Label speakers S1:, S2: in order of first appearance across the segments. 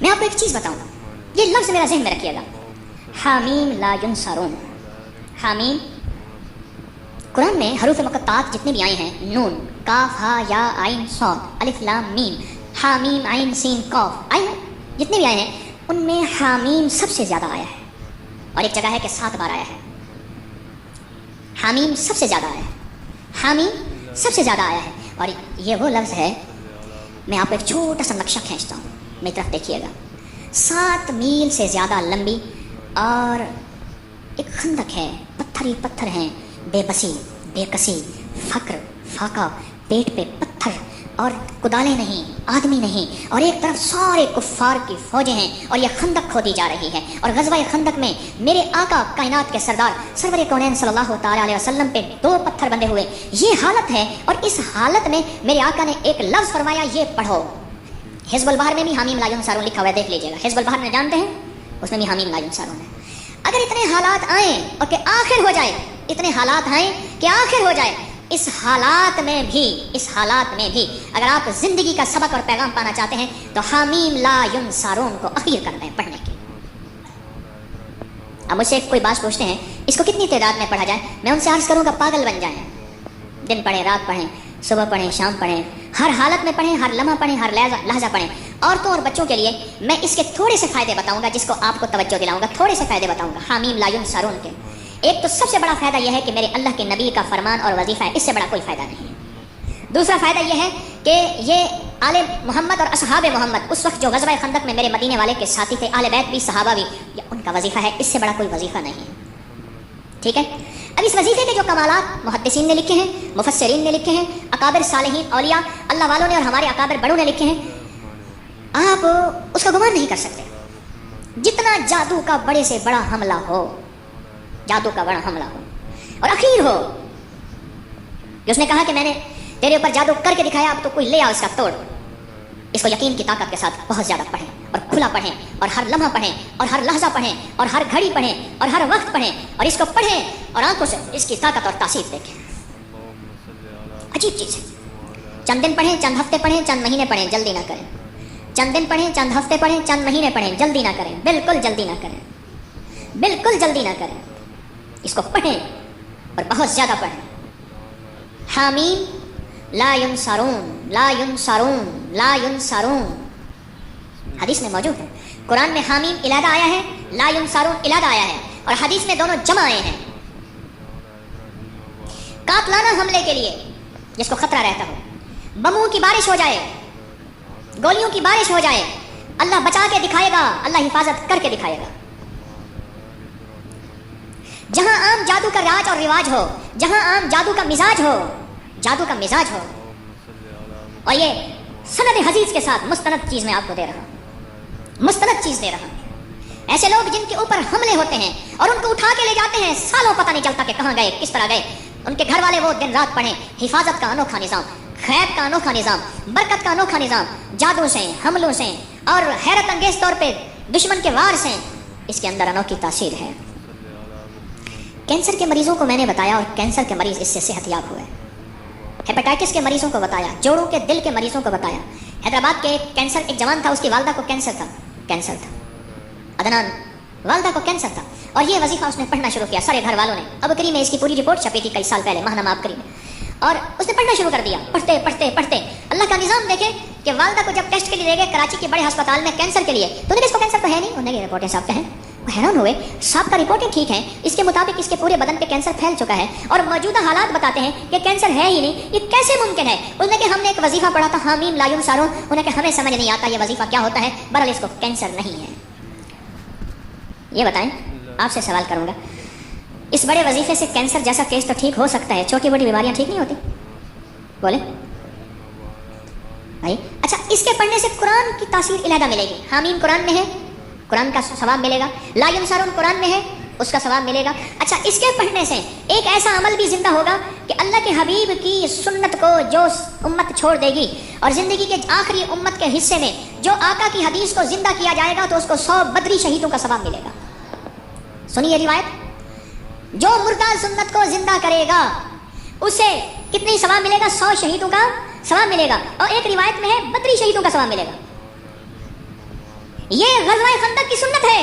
S1: मैं आपको एक चीज़ बताऊँ, ये लफ्ज़ मेरा ज़हन में रखिएगा, हामीम ला युनसरून। हामीम कुरान में हरूफ मुक़त्तात जितने भी आए हैं, नून, काफ, हा, या, आइन, सॉद, अलिफ, लाम, मीम, हामीम, आइन, सीन, कॉफ, आए हैं, जितने भी आए हैं उनमें हामीम सबसे ज़्यादा आया है। और एक जगह है कि 7 बार आया है। हामीम सबसे ज़्यादा आया है, हामीम सबसे ज़्यादा आया है। और ये वो लफ्ज़ है, मैं आपको एक छोटा सा नक्शा खींचता हूँ, मेरी तरफ देखिएगा। 7 मील से ज़्यादा लंबी और एक खंदक है, पत्थर ही पत्थर हैं, बेबसी, बेकसी, फ़क्र, फाका, पेट पे पत्थर और कुदालें नहीं, आदमी नहीं, और एक तरफ सारे कुफ्फार की फौजें हैं और ये खंदक खोदी जा रही है। और ग़ज़वा खंदक में मेरे आका कायनात के सरदार सरवर कौनैन सल्लल्लाहु तआला अलैहि वसल्लम पे 2 पत्थर बंधे हुए, ये हालत है। और इस हालत में मेरे आका ने एक लफ्ज़ फरमाया, ये पढ़ो। हिज़्बुल बहर में भी हामीम ला युनसरून लिखा हुआ है, देख लीजिएगा। हिज़्बुल बहर में जानते हैं, उसमें भी हामीम ला युनसरून है। अगर इतने हालात आए और कि आखिर हो जाए, इतने हालात आए कि आखिर हो जाए, इस हालात में भी अगर आप जिंदगी का सबक और पैगाम पाना चाहते हैं तो हामीम ला युनसरून को अखीर करना है पढ़ने की। अब मुझसे कोई बात पूछते हैं, इसको कितनी तादाद में पढ़ा जाए? मैं उनसे अर्ज करूंगा, पागल बन जाएं। दिन पढ़ें, रात पढ़ें, सुबह पढ़ें, शाम पढ़ें, हर हालत में पढ़ें, हर लम्हा पढ़ें, हर लहजा पढ़ें। औरतों और बच्चों के लिए मैं इसके थोड़े से फ़ायदे बताऊंगा, जिसको आपको तवज्जो दिलाऊंगा। थोड़े से फ़ायदे बताऊंगा हामीम ला युनसरून के। एक तो सबसे बड़ा फ़ायदा यह है कि मेरे अल्लाह के नबी का फरमान और वजीफ़ा है, इससे बड़ा कोई फ़ायदा नहीं है। दूसरा फ़ायदा यह है कि ये आले मोहम्मद और असहाब मोहम्मद उस वक्त जो ग़ज़वा खंदक में मेरे मदीने वाले के साथी थे, आले बैत भी, सहाबा भी, ये उनका वजीफ़ा है, इससे बड़ा कोई वजीफ़ा नहीं है। ठीक है। अब इस वजीफ़े के जो कमालात मुहद्दिसीन ने लिखे हैं, मुफस्सिरीन ने लिखे हैं, अकाबिर सालिहीन औलिया अल्लाह वालों ने और हमारे अकाबिर बड़ों ने लिखे हैं, आप उसका गुमान नहीं कर सकते। जितना जादू का बड़े से बड़ा हमला हो, जादू का बड़ा हमला हो और अखीर हो, उसने कहा कि मैंने तेरे ऊपर जादू करके दिखाया, अब तो कोई ले आओ इसका तोड़। इसको यकीन की ताकत के साथ बहुत ज़्यादा पढ़ें और खुला पढ़ें और हर लम्हा पढ़ें और हर लहजा पढ़ें और हर घड़ी पढ़ें और हर वक्त पढ़ें और इसको पढ़ें और आंखों से इसकी ताकत और तासीर देखें। अजीब चीज़ है। चंद दिन पढ़ें, चंद हफ्ते पढ़ें, चंद महीने पढ़ें, जल्दी ना करें। चंद दिन पढ़ें, चंद हफ्ते पढ़ें, चंद महीने पढ़ें, जल्दी ना करें, बिल्कुल जल्दी ना करें, बिल्कुल जल्दी ना करें। इसको पढ़ें और बहुत ज़्यादा पढ़ें। हामीम ला युनसरून, ला युनसरून, ला युनसरून हदीस में मौजूद है। कुरान में हामीम इलादा आया है, ला युनसरून इलादा आया है, और हदीस में दोनों जमा आए हैं। कातलाना हमले के लिए जिसको खतरा रहता हो, बमों की बारिश हो जाए, गोलियों की बारिश हो जाए, अल्लाह बचा के दिखाएगा, अल्लाह हिफाजत करके दिखाएगा। जहां आम जादू का राज और रिवाज हो, जहां आम जादू का मिजाज हो, जादू का मिजाज हो, और ये सनद हदीस के साथ मुस्तनद चीज में आपको दे रहा हूं, मुस्तनद चीज दे रहा हूं। ऐसे लोग जिनके ऊपर हमले होते हैं और उनको उठा के ले जाते हैं, सालों पता नहीं चलता कि कहां गए, किस तरह गए। उनके घर वाले वो दिन रात पढ़ें। हिफाजत का अनोखा निज़ाम, खैर का अनोखा निज़ाम, बरकत का अनोखा निज़ाम, जादू से, हमलों से और हैरत अंगेज तौर पे दुश्मन के वार से इसके अंदर अनोखी तासीर है। कैंसर के मरीजों को मैंने बताया और कैंसर के मरीज इससे सेहतयाब हुए। हेपेटाइटिस के मरीजों को बताया, जोड़ों के दिल के मरीजों को बताया। हैदराबाद के कैंसर, एक जवान था, उसकी वालदा को कैंसर था, अदनान, वालदा को कैंसर था, और ये वजीफा उसने पढ़ना शुरू किया। सारे घर वालों ने, अब करीब में इसकी पूरी रिपोर्ट छपी थी कई साल पहले, महानामा अब करीब में, और उसने पढ़ना शुरू कर दिया। पढ़ते पढ़ते पढ़ते अल्लाह का निज़ाम देखे कि वालदा को जब टेस्ट के लिए ले गए कराची के बड़े अस्पताल में कैंसर के लिए, तो इसको कैंसर तो है नहीं, उन्हें रिपोर्टें साफ हैं। हैरान हुए, साहब का रिपोर्टें ठीक हैं, इसके मुताबिक इसके पूरे बदन पे कैंसर फैल चुका है और मौजूदा हालात बताते हैं कि कैंसर है ही नहीं, ये कैसे मुमकिन है? उसने कि हमने एक वजीफा पढ़ा था, हामीम ला युनसरून, उन्हें कि हमें समझ नहीं आता ये वजीफा क्या होता है, बहरहाल इसको कैंसर नहीं है। ये बताएं, आपसे सवाल करूंगा, इस बड़े वजीफे से कैंसर जैसा केस तो ठीक हो सकता है, छोटी बड़ी बीमारियां ठीक नहीं होती? बोले भाई। अच्छा, इसके पढ़ने से कुरान की तासीर इलादा मिलेगी। हामीम कुरान में है, कुरान का सवाब मिलेगा। ला युनसरून कुरान में है, उसका सवाब मिलेगा। अच्छा, इसके पढ़ने से एक ऐसा अमल भी जिंदा होगा कि अल्लाह के हबीब की सुन्नत को जो उम्मत छोड़ देगी और जिंदगी के आखिरी उम्मत के हिस्से में जो आका की हदीस को जिंदा किया जाएगा तो उसको 100 बदरी शहीदों का सवाब मिलेगा। सुनिए रिवायत, जो मुर्दा सुन्नत को जिंदा करेगा उसे कितनी सवाब मिलेगा? 100 शहीदों का सवाब मिलेगा। और एक रिवायत में है बदरी शहीदों का सवाब मिलेगा। یہ غज़वा खंदक की सुन्नत है,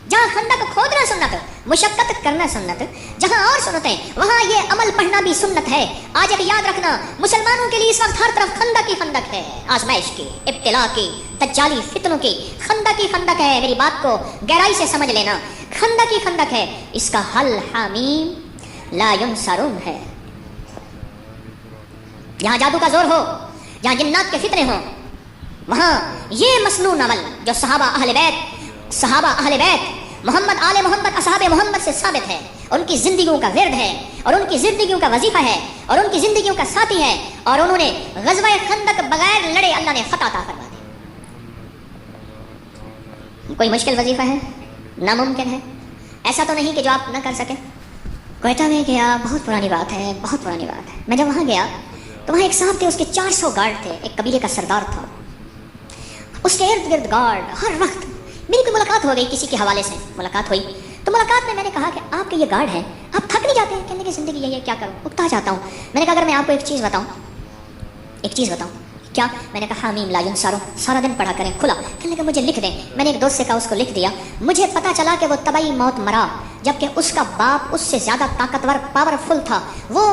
S1: जहाँ खंदक खोदना सुन्नत, मुशक्कत करना सुन्नत, जहाँ और सुन्नतें वहाँ ये अमल पढ़ना भी सुन्नत है। आज एक याद रखना, मुसलमानों के लिए इस वक्त हर तरफ खंदक ही खंदक है, आजमाइश की, इब्तिला की, दज्जाली फितनों की, खंदक ही खंदक है। मेरी बात को गहराई से समझ लेना, खंदक ही खंदक है। इसका हल हामीम ला युनसरून है। जहाँ जादू का जोर हो, जहाँ जिन्नात के फितने हो, वहाँ ये मसनून अमल जो सहाबा अहले बैत मोहम्मद आले मोहम्मद असहाबे मोहम्मद से साबित है, उनकी जिंदगियों का विर्द है और उनकी जिंदगियों का वजीफा है और उनकी जिंदगियों का साथी है, और उन्होंने ग़ज़वा खंदक बगैर लड़े अल्लाह ने फतह अता फरमा दी। कोई मुश्किल वजीफा है, नामुमकिन है, ऐसा तो नहीं कि जो आप न कर सके। कोयटा में गया, बहुत पुरानी बात है, बहुत पुरानी बात है। मैं जब वहाँ गया तो वहाँ एक साहब थे, उसके 400 गार्ड थे, एक कबीले का सरदार था, उसके इर्द गिर्द गार्ड हर वक्त। मेरी कोई मुलाकात हो गई, किसी के हवाले से मुलाकात हुई, तो मुलाकात में मैंने कहा कि आपके ये गार्ड हैं, आप थक नहीं जाते हैं? कहने की ज़िंदगी यही है, क्या करूँ, उकता जाता हूँ। मैंने कहा अगर मैं आपको एक चीज़ बताऊँ, क्या? मैंने कहा हामीम ला युनसरून, सारा दिन पढ़ा करें खुला। कहने लगा मुझे लिख दें। मैंने एक दोस्त से कहा, उसको लिख दिया। मुझे पता चला कि वो तबाही मौत मरा, जबकि उसका बाप उससे ज़्यादा ताकतवर पावरफुल था। वो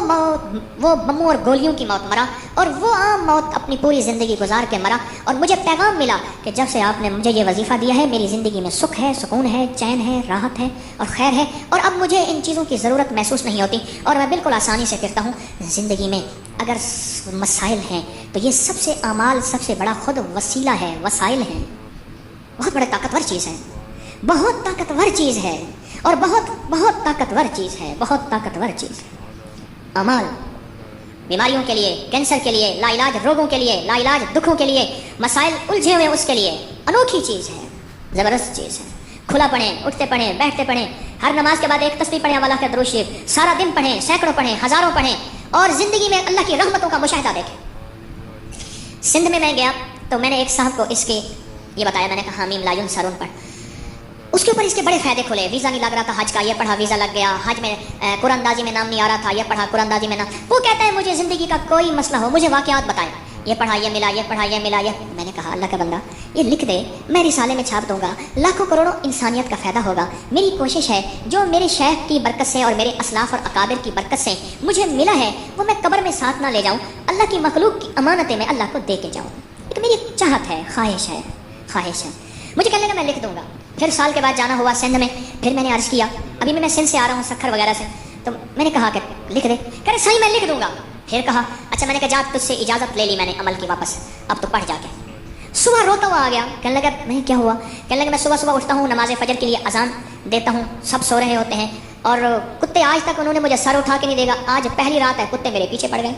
S1: बमों और गोलियों की मौत मरा, और वो आम मौत अपनी पूरी ज़िंदगी गुजार के मरा। और मुझे पैगाम मिला कि जब से आपने मुझे ये वजीफ़ा दिया है, मेरी ज़िंदगी में सुख है, सुकून है, चैन है, राहत है और खैर है, और अब मुझे इन चीज़ों की ज़रूरत महसूस नहीं होती, और मैं बिल्कुल आसानी से कहता हूँ ज़िंदगी में अगर मसाइल हैं तो ये सबसे अमाल सबसे बड़ा खुद वसीला है, वसाइल हैं। बहुत बड़ा ताकतवर चीज़ है, बहुत ताकतवर चीज़ है, और बहुत ताकतवर चीज़ है, बहुत ताकतवर चीज़ है। अमाल बीमारियों के लिए, कैंसर के लिए, लाइलाज रोगों के लिए, लाइलाज दुखों के लिए, मसाइल उलझे हुए उसके लिए अनोखी चीज़ है, ज़बरदस्त चीज़ है। खुला पढ़ें, उठते पढ़ें, बैठते पढ़ें, हर नमाज के बाद एक तस्बीह पढ़ें, अल्लाह का दुरूद शरीफ, सारा दिन पढ़ें, सैकड़ों पढ़ें, हज़ारों पढ़ें, और ज़िंदगी में अल्लाह की रहमतों का मुशाहिदा देखें। सिंध में मैं गया तो मैंने एक साहब को इसके ये बताया, मैंने कहा हामीम ला युनसरून पढ़। उसके ऊपर इसके बड़े फ़ायदे खुले। वीज़ा नहीं लग रहा था हज का, ये पढ़ा वीज़ा लग गया। हज में कुरानदाजी में नाम नहीं आ रहा था, ये पढ़ा कुरानदाजी में नाम। वो कहता है मुझे ज़िंदगी का कोई मसला हो, मुझे वाक़यात बताएं, ये पढ़ा ये मिला, ये पढ़ा ये मिला, ये। मैंने कहा अल्लाह का बंदा ये लिख दे, मैं रिसाले में छाप दूंगा, लाखों करोड़ों इंसानियत का फ़ायदा होगा। मेरी कोशिश है जो मेरे शेख की बरकत से और मेरे असलाफ और अकाबिर की बरकत से मुझे मिला है, वो मैं कब्र में साथ ना ले जाऊँ, अल्लाह की मखलूक की अमानतें मैं अल्लाह को दे के जाऊँ। ये तो मेरी चाहत है, ख्वाहिश है। मुझे कहने लगा मैं लिख दूंगा। फिर साल के बाद जाना हुआ सिंध में, फिर मैंने अर्ज़ किया, अभी मैं सिंध से आ रहा हूँ सखर वगैरह से, तो मैंने कहा कि लिख दे। कह रहे सही मैं लिख दूंगा। फिर कहा अच्छा, मैंने कहा जा तुझसे इजाज़त ले ली मैंने अमल की वापस, अब तो पढ़ जाके। सुबह रोता हुआ आ गया, कहने लगा नहीं क्या हुआ? कहने लगा मैं सुबह उठता हूँ, नमाज फजर के लिए अजान देता हूँ, सब सो रहे होते हैं, और कुत्ते आज तक उन्होंने मुझे सर उठा के नहीं देगा। आज पहली रात है, कुत्ते मेरे पीछे पड़ गए।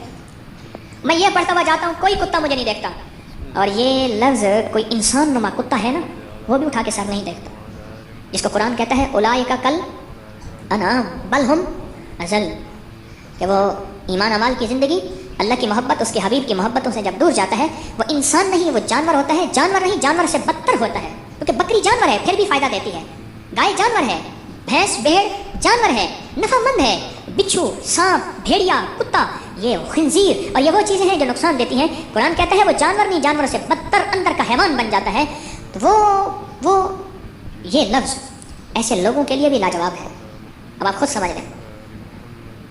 S1: मैं ये पढ़ता हुआ जाता हूँ, कोई कुत्ता मुझे नहीं देखता, और ये लफ्ज़ कोई इंसान नुमा कुत्ता है ना, वो भी उठा के सर नहीं देखता, जिसको कुरान कहता है उलाइका कल अनाम बल हुम अज़ल, कि वो ईमान अमाल की ज़िंदगी, अल्लाह की मोहब्बत, उसके हबीब की मोहब्बतों से जब दूर जाता है, वो इंसान नहीं, वो जानवर होता है। जानवर नहीं, जानवर से बदतर होता है, क्योंकि बकरी जानवर है फिर भी फ़ायदा देती है, गाय जानवर है, भैंस भेड़ जानवर है, नफ़ामंद है, बिच्छू सांप भेड़िया कुत्ता ये खिंजीर, और ये वो चीज़ें हैं जो नुकसान देती हैं। कुरान कहता है वो जानवर नहीं, जानवर से बदतर अंदर का हैवान बन जाता है। तो वो ये लफ्ज़ ऐसे लोगों के लिए भी लाजवाब है। अब आप खुद समझ लें।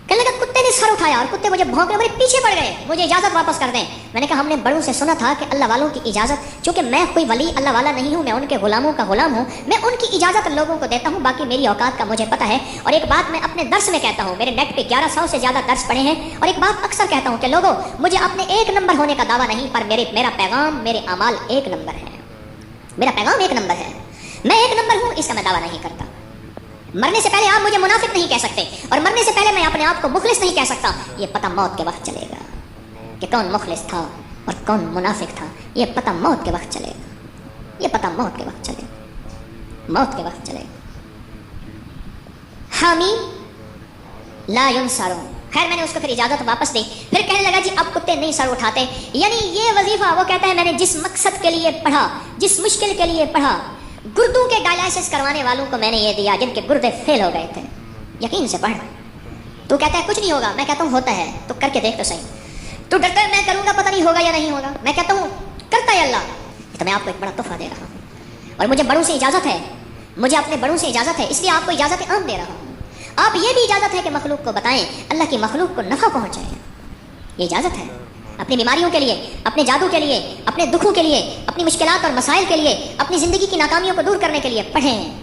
S1: कहने लगा कुत्ते ने सर उठाया और कुत्ते मुझे भौंकने मेरे पीछे पड़ गए, मुझे इजाज़त वापस कर दें। मैंने कहा हमने बड़ों से सुना था कि अल्लाह वालों की इजाज़त, चूँकि मैं कोई वली अल्लाह वाला नहीं हूँ, मैं उनके गुलामों का गुलाम हूँ, मैं उनकी इजाज़त लोगों को देता हूँ, बाकी मेरी औकात का मुझे पता है। और एक बात मैं अपने दर्स में कहता हूँ, मेरे नेट पे 1100 से ज़्यादा दर्स पढ़े हैं, और एक बात अक्सर कहता हूँ कि लोगों मुझे अपने एक नंबर होने का दावा नहीं, पर मेरा पैगाम, मेरे अमाल एक नंबर है, मेरा पैगाम एक नंबर है। मैं एक नंबर हूँ इसका मैं दावा नहीं करता। मरने से पहले आप मुझे मुनाफिक नहीं कह सकते, और मरने से पहले मैं अपने आप को मुखलिस नहीं कह सकता। ये पता मौत के वक्त चलेगा कि कौन मुखलिस था और कौन मुनाफिक था। ये पता मौत के वक्त चलेगा, ये पता मौत के वक्त चलेगा, मौत के वक्त चलेगा। हामीम ला युनसरून। खैर मैंने उसको फिर इजाज़त वापस दी। फिर कहने लगा जी अब कुत्ते नहीं सर उठाते, यानी ये वजीफा वो कहता है मैंने जिस मकसद के लिए पढ़ा, जिस मुश्किल के लिए पढ़ा, गुर्दों के डायलिसिस करवाने वालों को मैंने ये दिया जिनके गुर्दे फेल हो गए थे। यकीन से पढ़। तू कहता है कुछ नहीं होगा, मैं कहता हूँ होता है, तो करके देख तो सही। तू डरता है मैं करूँगा पता नहीं होगा या नहीं होगा, मैं कहता हूँ करता है अल्लाह। तो मैं आपको एक बड़ा तोहफा दे रहा हूँ, اور مجھے بڑوں سے اجازت ہے، مجھے اپنے بڑوں سے اجازت ہے، اس لیے آپ کو اجازت عام دے رہا ہوں۔ آپ یہ بھی اجازت ہے کہ مخلوق کو بتائیں، اللہ کی مخلوق کو نفع پہنچائیں، یہ اجازت ہے۔ اپنی بیماریوں کے لیے، اپنے جادو کے لیے، اپنے دکھوں کے لیے، اپنی مشکلات اور مسائل کے لیے، اپنی زندگی کی ناکامیوں کو دور کرنے کے لیے پڑھیں۔